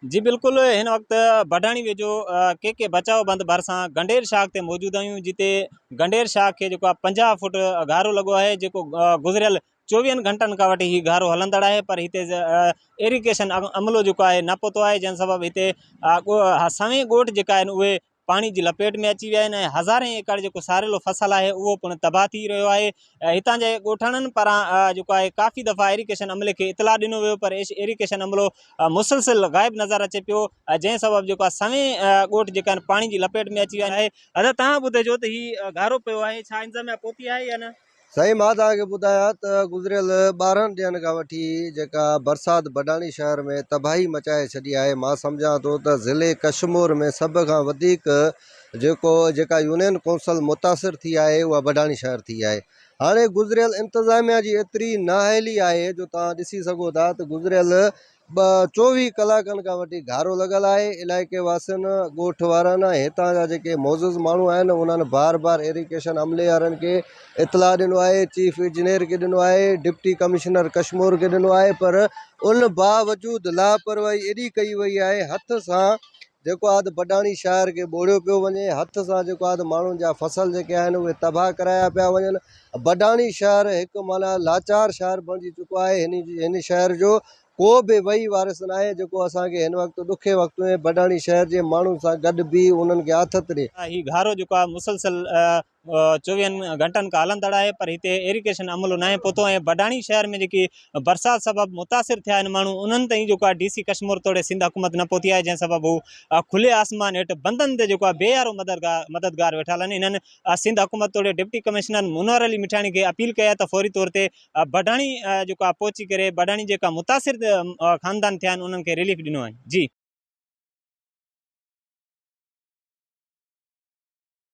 जी बिल्कुल इन वक्त बडाणी वेझो के बचाव बंद भरिसां गंडेर शाख ते मौजूद आहियूं, जिते गंडेर शाख के 50 फुट गारो लगो है, जो गुज़रियल 24 घंटन का वठी ही गारो हलंदड़ है। पर हिते इरिगेशन अमलो जो है न पहुतो है, जन सबब हिते सवें गोठ जेका आहिनि उहे पानी जी लपेट में अची विया आहिनि। हज़ारें एकड़ जो सारेलो फसल है वो पिणु तबाह थी रहियो आहे। हितां जे ॻोठाणनि पारां जो है काफ़ी दफ़ा इरिगेशन अमले खे इतला ॾिनो वियो, पर इरिगेशन अमलो मुसलसिल गायब नज़र अचे पियो, जंहिं सबब जो सवें ॻोठ जेका पानी की लपेट में अची विया आहे। दादा तव्हां ॿुधाइजो त ही गारो पियो आहे, छा इंतज़ामिया पहुती आहे या न? सही मां तव्हांखे ॿुधायां त गुज़रियल 12 ॾींहंनि खां वठी जेका बरसाति बडाणी शहर में तबाही मचाए छॾी आहे। मां सम्झां थो त ज़िले कशमोर में सभ खां वधीक जेका यूनियन कौंसल मुतासिर थी आहे उहा बडाणी शहर थी आहे। हाणे गुज़रियल इंतज़ामिया जी एतिरी नाअहली आहे जो तव्हां ॾिसी सघो था त गुज़रियल 24 कलाकनि खां वठी गारो लॻल आहे। इलाइक़े वासियुनि ॻोठ वारनि हितां जा जेके मौज़ूज़ माण्हू आहिनि उन्हनि बार बार इरिगेशन अमले वारनि खे इतला ॾिनो आहे, चीफ इंजीनियर खे ॾिनो आहे, डिप्टी कमिश्नर कशमोर खे ॾिनो आहे, पर उन बावजूदि लापरवाही एॾी कई वई आहे। हथ सां जेको आहे बडाणी शहर खे ॿोड़ियो पियो वञे, हथ सां जेको आहे माण्हुनि जा फसल जेके आहिनि उहे तबाह कराया पिया वञनि। बडाणी शहर हिकु माना लाचार शहर बणिजी चुको आहे। हिन शहर जो को बि वही वारिस न आहे जेको असांखे हिन वक़्तु ॾुखे वक़्त में बडाणी शहर जे माण्हुनि सां गॾु बि उन्हनि खे आथत ॾे। ही गारो जो मुसलसल 24 घंटन का हलंदड़ है, पर हिते इरिगेशन अमलो न पहुतो है। बडाणी शहर में जी बरसात सबब मुतासिर थे मानू उन्हनि ताईं जो DC कशमोर तोड़े सिंध हुकूमत न पहुती है, जैं सबब वो खुले आसमान हेठ बंदन ते जो बेयारो मददगार वेठा आहिनि। इन्हनि सिंध हुकूमत तोड़े डिप्टी कमिश्नर मुनवर अली मिठाणी के अपील कया त फौरी तौर ते बडाणी जो पहुची करे बडाणी जेका मुतासिर खानदान थे उन्हनि खे रिलीफ ॾिनो है। जी।